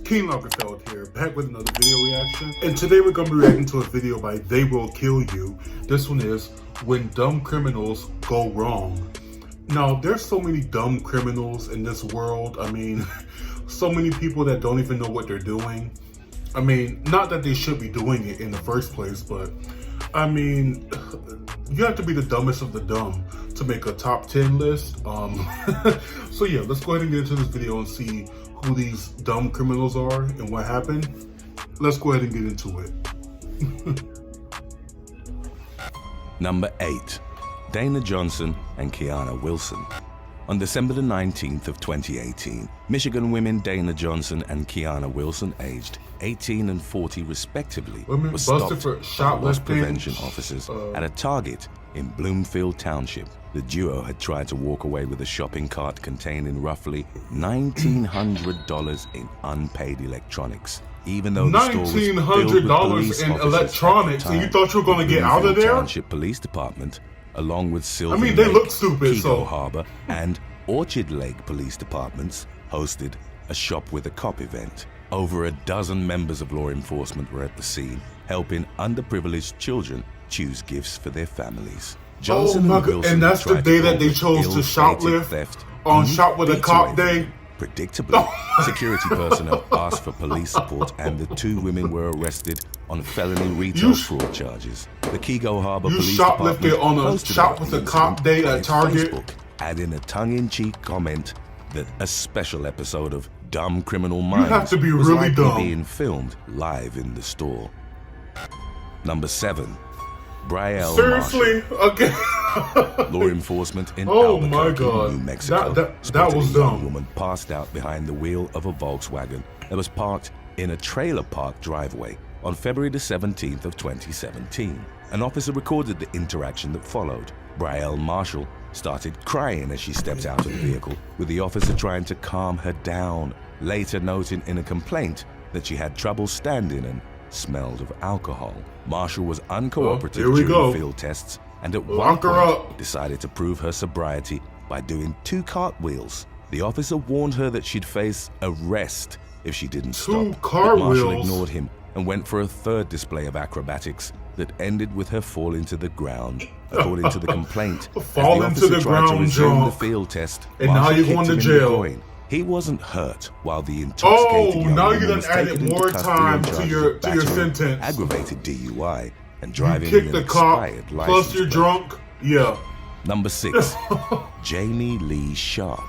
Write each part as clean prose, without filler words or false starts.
King Lagerfeld here, back with another video reaction. And today we're going to be reacting to a video by They Will Kill You. This one is When Dumb Criminals Go Wrong. Now, there's so many dumb criminals in this world. I mean, so many people that don't even know what they're doing. I mean, not that they should be doing it in the first place, but I mean, you have to be the dumbest of the dumb to make a top 10 list. So yeah, let's go ahead and get into this video and see who these dumb criminals are and what happened. Let's go ahead and get into it. Number 8. Dana Johnson and Kiana Wilson. On December the 19th of 2018, Michigan women Dana Johnson and Kiana Wilson, aged 18 and 40 respectively, were stopped by loss prevention officers at a Target in Bloomfield Township. The duo had tried to walk away with a shopping cart containing roughly $1,900 in unpaid electronics. Even though the store was filled with police in officers electronics, and you thought you were going to get out of there? Township Police Department, along with Silver I mean, they Lake, look stupid, Keego Harbor, and Orchard Lake Police Departments, hosted a Shop with a Cop event. Over a dozen members of law enforcement were at the scene, helping underprivileged children choose gifts for their families. Johnson my God, and that's the day that they chose to shoplift theft on Shop with a Cop Day? Predictably, security personnel asked for police support, and the two women were arrested on felony retail fraud charges. The Keego Harbor Police Department shoplifted on a posted Shop with a Cop Day at Target, Facebook, adding a tongue-in-cheek comment that a special episode of Dumb Criminal Minds was really likely dumb. being filmed live in the store. Number 7. Brielle Seriously? Okay. Law enforcement in Albuquerque, New Mexico that was spotted a young dumb. woman passed out behind the wheel of a Volkswagen that was parked in a trailer park driveway on February the 17th of 2017. An officer recorded the interaction that followed. Brielle Marshall started crying as she stepped out of the vehicle, with the officer trying to calm her down, later noting in a complaint that she had trouble standing and smelled of alcohol. Marshall was uncooperative during field tests, and at one point decided to prove her sobriety by doing 2 cartwheels. The officer warned her that she'd face arrest if she didn't stop, but Marshall ignored him and went for a 3rd display of acrobatics that ended with her falling to the ground. According to the complaint, as the officer tried to resume the field test, and now you're going to jail. He wasn't hurt, while the intoxicated young woman was taken into custody on charges of battery, aggravated DUI, and driving in an expired license plus you're drunk. Yeah. Number 6. Jamie Lee Sharp.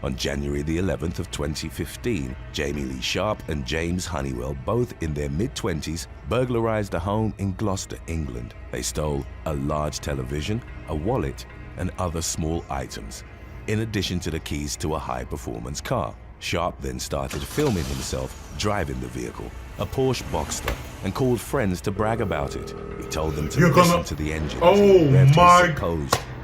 On January the 11th of 2015, Jamie Lee Sharp and James Honeywell, both in their mid-20s, burglarized a home in Gloucester, England. They stole a large television, a wallet, and other small items, in addition to the keys to a high-performance car. Sharp then started filming himself driving the vehicle, a Porsche Boxster, and called friends to brag about it. He told them to listen to the engine. Oh my!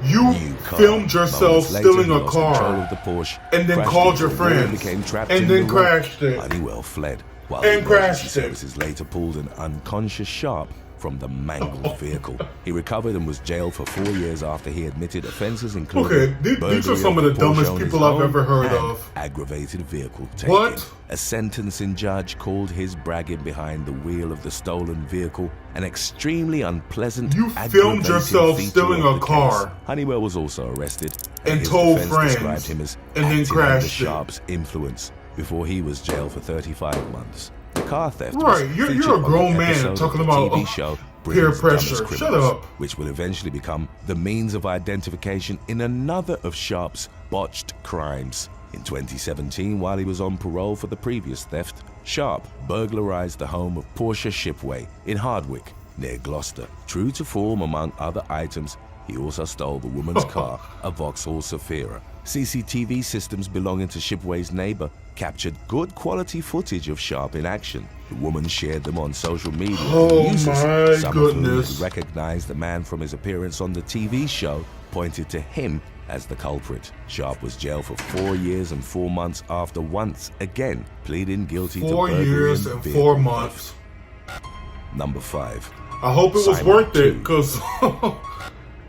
You filmed yourself stealing a car, of the Porsche, and then called your friends, and then crashed it. Honeywell fled, while and emergency services later pulled an unconscious Sharp from the mangled vehicle. He recovered and was jailed for 4 years after he admitted offenses including these are some of the dumbest people I've ever heard of. Aggravated vehicle taking. A sentencing judge called his bragging behind the wheel of the stolen vehicle an extremely unpleasant. You filmed yourself stealing a car. Honeywell was also arrested and told friends, described him as and then crashed Sharp's influence before he was jailed for 35 months. The car theft you're a grown man talking about TV show peer pressure. Shut up. Which would eventually become the means of identification in another of Sharp's botched crimes. In 2017, while he was on parole for the previous theft, Sharp burglarized the home of Portia Shipway in Hardwick, near Gloucester. True to form, among other items, he also stole the woman's car, a Vauxhall Zafira. CCTV systems belonging to Shipway's neighbor captured good quality footage of Sharp in action. The woman shared them on social media. Some of whom who recognized the man from his appearance on the TV show pointed to him as the culprit. Sharp was jailed for 4 years and 4 months after once again pleading guilty to burglary. 4 years and 4 months. Number 5. I hope it was worth it, because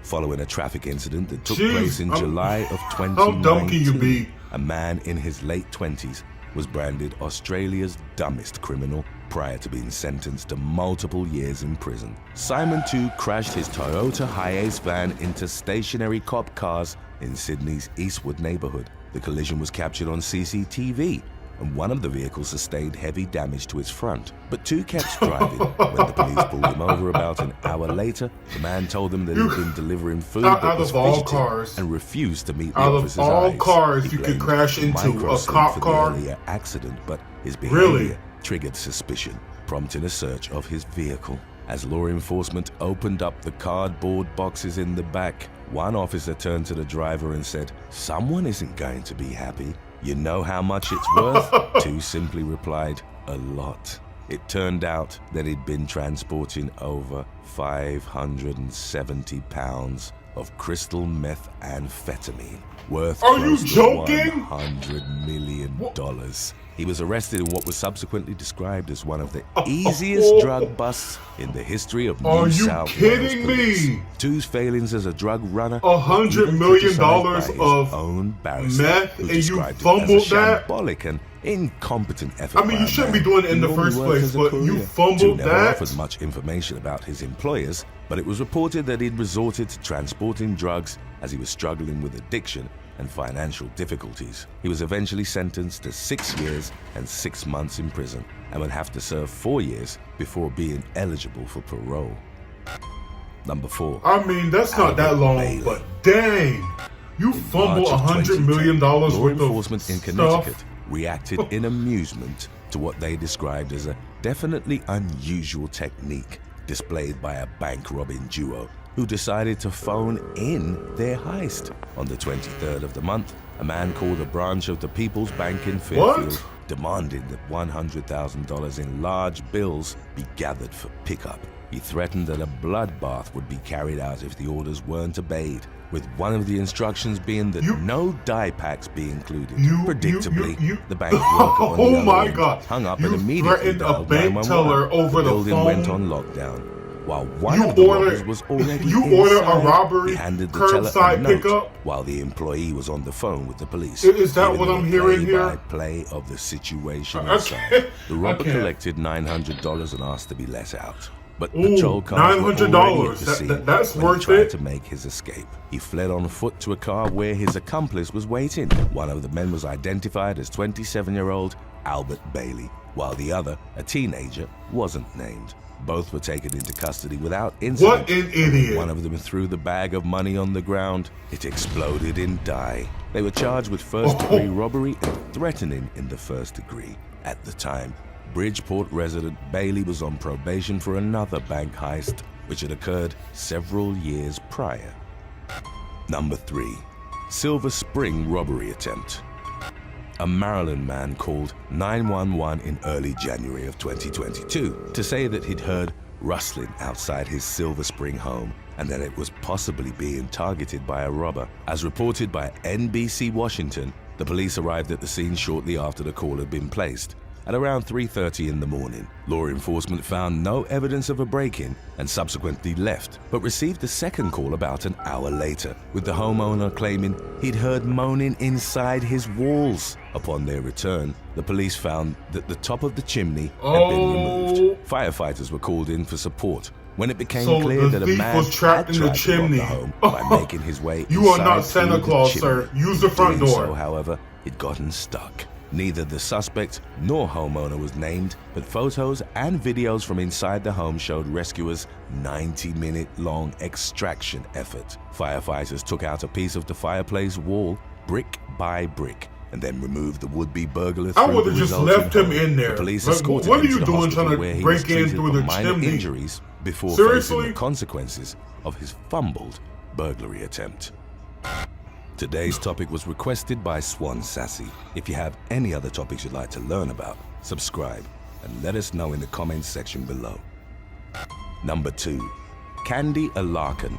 following a traffic incident that took place in July of 2019. How dumb can you be? A man in his late 20s was branded Australia's dumbest criminal prior to being sentenced to multiple years in prison. Simon too crashed his Toyota Hiace van into stationary cop cars in Sydney's Eastwood neighborhood. The collision was captured on CCTV, and one of the vehicles sustained heavy damage to its front. But two kept driving. When the police pulled him over about an hour later, the man told them that he'd been delivering food that was fidgeting and refused to meet the officer's eyes. Out of all cars you could crash into a cop car? The earlier accident, but his behavior triggered suspicion, prompting a search of his vehicle. As law enforcement opened up the cardboard boxes in the back, one officer turned to the driver and said, "Someone isn't going to be happy. You know how much it's worth?" Two simply replied, "A lot." It turned out that he'd been transporting over 570 pounds of crystal methamphetamine, worth close to $100 million. He was arrested in what was subsequently described as one of the easiest drug busts in the history of New South Wales police. Two's failings as a drug runner, $100 million of own barrister, meth, who and you described it fumbled as a that? shambolic and incompetent effort. I mean, you shouldn't be doing it in the first place, but you fumbled Two never that? offered much information about his employers, but it was reported that he'd resorted to transporting drugs as he was struggling with addiction and financial difficulties. He was eventually sentenced to 6 years and 6 months in prison and would have to serve 4 years before being eligible for parole. Number 4. I mean, that's not that long, Bailey. but dang, you fumbled $100 million law worth of enforcement in Connecticut stuff. reacted in amusement to what they described as a definitely unusual technique displayed by a bank-robbing duo who decided to phone in their heist. On the 23rd of the month, a man called a branch of the People's Bank in Fairfield demanded that $100,000 in large bills be gathered for pickup. He threatened that a bloodbath would be carried out if the orders weren't obeyed, with one of the instructions being that no die packs be included. Predictably, the bank worker on the other end hung up and immediately threatened a dialed bank 911. teller over the the building phone? went on lockdown. While one of the robbers was already ordered a inside, robbery he handed the teller a curbside note pickup? while the employee was on the phone with the police. Is that what Giving I'm the hearing here? play-by-play of the situation I inside. can't- The robber I can't. collected $900 and asked to be let out. But Ooh, patrol cars were already $900. at the That- scene that's when worth he tried it. to make his escape. He fled on foot to a car where his accomplice was waiting. One of the men was identified as 27-year-old Albert Bailey, while the other, a teenager, wasn't named. Both were taken into custody without incident. What an idiot. One of them threw the bag of money on the ground. It exploded in dye. They were charged with first-degree robbery and threatening in the first degree. At the time, Bridgeport resident Bailey was on probation for another bank heist, which had occurred several years prior. Number 3. Silver Spring robbery attempt. A Maryland man called 911 in early January of 2022 to say that he'd heard rustling outside his Silver Spring home and that it was possibly being targeted by a robber. As reported by NBC Washington, the police arrived at the scene shortly after the call had been placed. At around 3:30 in the morning, law enforcement found no evidence of a break-in and subsequently left, but received a second call about an hour later, with the homeowner claiming he'd heard moaning inside his walls. Upon their return, the police found that the top of the chimney had been removed. Firefighters were called in for support when it became clear that a man was trapped had in the tried to rob chimney. the home by making his way You are inside not Santa through Claus, the sir. chimney. Use the front Doing door. so, however, he'd gotten stuck. Neither the suspect nor homeowner was named, but photos and videos from inside the home showed rescuers' 90-minute-long extraction effort. Firefighters took out a piece of the fireplace wall, brick by brick, and then removed the would-be burglar through I would have the just resulting left him hole. in there. The police Like, escorted what are him you to the doing hospital trying to where he was break in treated through for the minor chimney? injuries before Seriously? facing the consequences of his fumbled burglary attempt. Today's topic was requested by Swan Sassy. If you have any other topics you'd like to learn about, subscribe and let us know in the comments section below. Number 2. Candy Alarcon.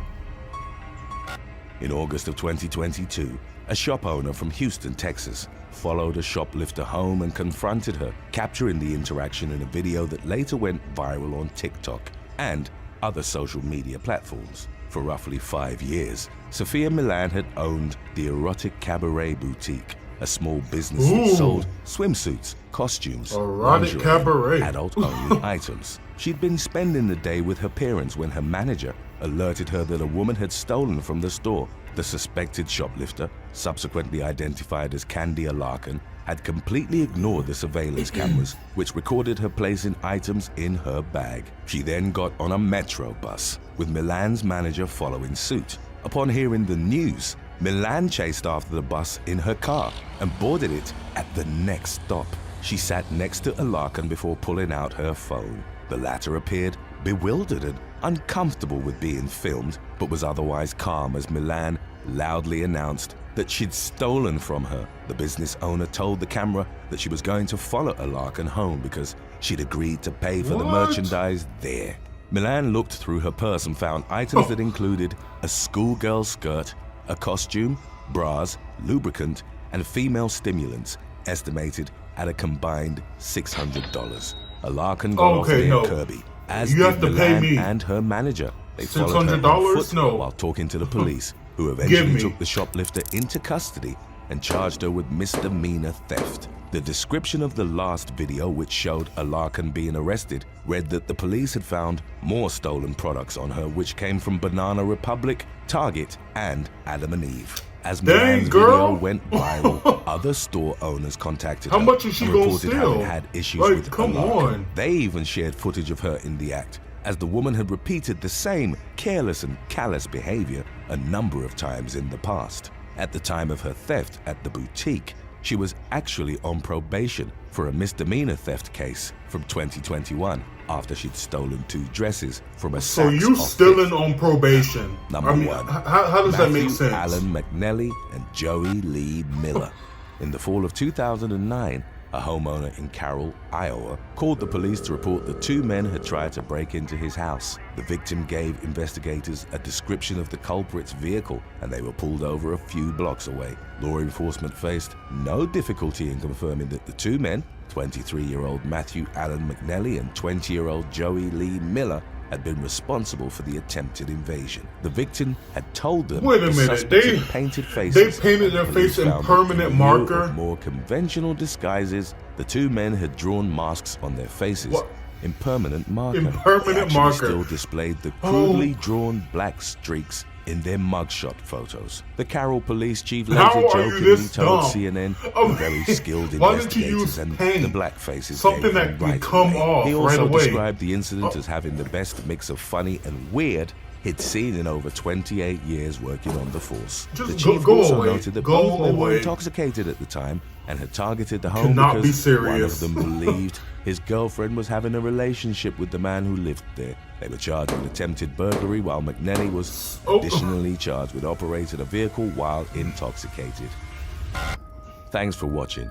In August of 2022, a shop owner from Houston, Texas, followed a shoplifter home and confronted her, capturing the interaction in a video that later went viral on TikTok and other social media platforms. For roughly 5 years, Sophia Milan had owned the erotic cabaret boutique, a small business that sold swimsuits, costumes, Erotic lingerie, cabaret. adult-only items. She'd been spending the day with her parents when her manager alerted her that a woman had stolen from the store. The suspected shoplifter, subsequently identified as Candy Larkin, had completely ignored the surveillance cameras, which recorded her placing items in her bag. She then got on a metro bus, with Milan's manager following suit. Upon hearing the news, Milan chased after the bus in her car and boarded it at the next stop. She sat next to Larkin before pulling out her phone. The latter appeared bewildered and uncomfortable with being filmed, but was otherwise calm as Milan loudly announced that she'd stolen from her. The business owner told the camera that she was going to follow Larkin home because she'd agreed to pay for the merchandise there. Milan looked through her purse and found items that included a schoolgirl skirt, a costume, bras, lubricant, and female stimulants, estimated at a combined $600. Larkin got off near Kirby, as you did have to pay Milan me and her manager. They followed her on foot while talking to the police, who eventually took the shoplifter into custody and charged her with misdemeanor theft. The description of the last video, which showed Larkin being arrested, read that the police had found more stolen products on her, which came from Banana Republic, Target, and Adam and Eve. As Milan's video went viral, other store owners contacted her and reported having had issues with Larkin. They even shared footage of her in the act, as the woman had repeated the same careless and callous behavior a number of times in the past. At the time of her theft at the boutique, she was actually on probation for a misdemeanor theft case from 2021 after she'd stolen 2 dresses from a Saks So you still on probation? Number 1. How does that make sense? Alan McNally and Joey Lee Miller. In the fall of 2009, a homeowner in Carroll, Iowa, called the police to report that 2 men had tried to break into his house. The victim gave investigators a description of the culprit's vehicle, and they were pulled over a few blocks away. Law enforcement faced no difficulty in confirming that the 2 men, 23-year-old Matthew Allen McNally and 20-year-old Joey Lee Miller, had been responsible for the attempted invasion. The victim had told them the suspects had painted faces. They painted their face in permanent marker. Of more conventional disguises, the 2 men had drawn masks on their faces in permanent marker. In permanent they marker. Still displayed the crudely drawn black streaks in their mugshot photos. The Carroll police chief later jokingly told CNN the very skilled investigators and the black faces something that right come off. He also right away. described the incident as having the best mix of funny and weird he'd seen in over 28 years working on the force. The chief also noted that both men were intoxicated at the time and had targeted the home because one of them believed his girlfriend was having a relationship with the man who lived there. They were charged with attempted burglary, while McNally was additionally charged with operating a vehicle while intoxicated. Thanks for watching.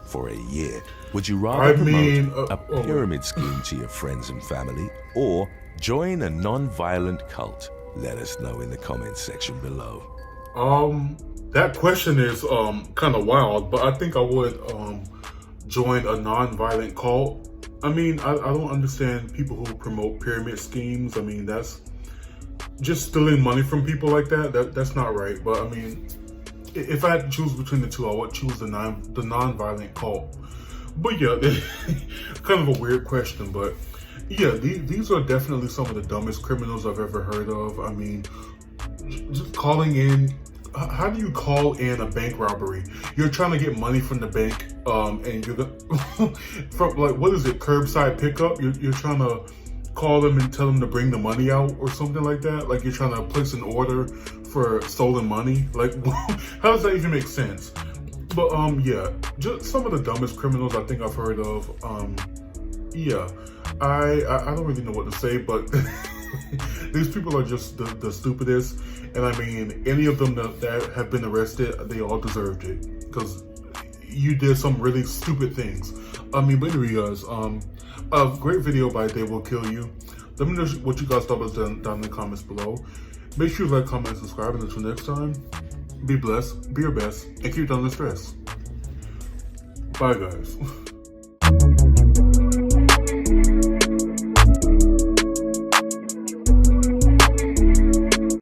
For a year, would you rather promote a pyramid scheme to your friends and family, or join a non-violent cult? Let us know in the comments section below. That question is kind of wild, but I think I would join a non-violent cult. I mean, I don't understand people who promote pyramid schemes. I mean, that's just stealing money from people like that. That's not right. But I mean, if I had to choose between the two, I would choose the non-violent cult. But yeah, kind of a weird question, but yeah, these are definitely some of the dumbest criminals I've ever heard of. I mean, just calling in. How do you call in a bank robbery? You're trying to get money from the bank, and you're from like, what is it, curbside pickup? You're trying to call them and tell them to bring the money out or something like that. Like you're trying to place an order for stolen money. Like, how does that even make sense? But yeah, just some of the dumbest criminals I think I've heard of. Yeah, I don't really know what to say, but these people are just the stupidest. And I mean, any of them that have been arrested, they all deserved it, because you did some really stupid things. I mean, but anyway, guys, a great video by They Will Kill You. Let me know what you guys thought about down in the comments below. Make sure you like, comment, and subscribe. And until next time, be blessed, be your best, and keep down the stress. Bye, guys.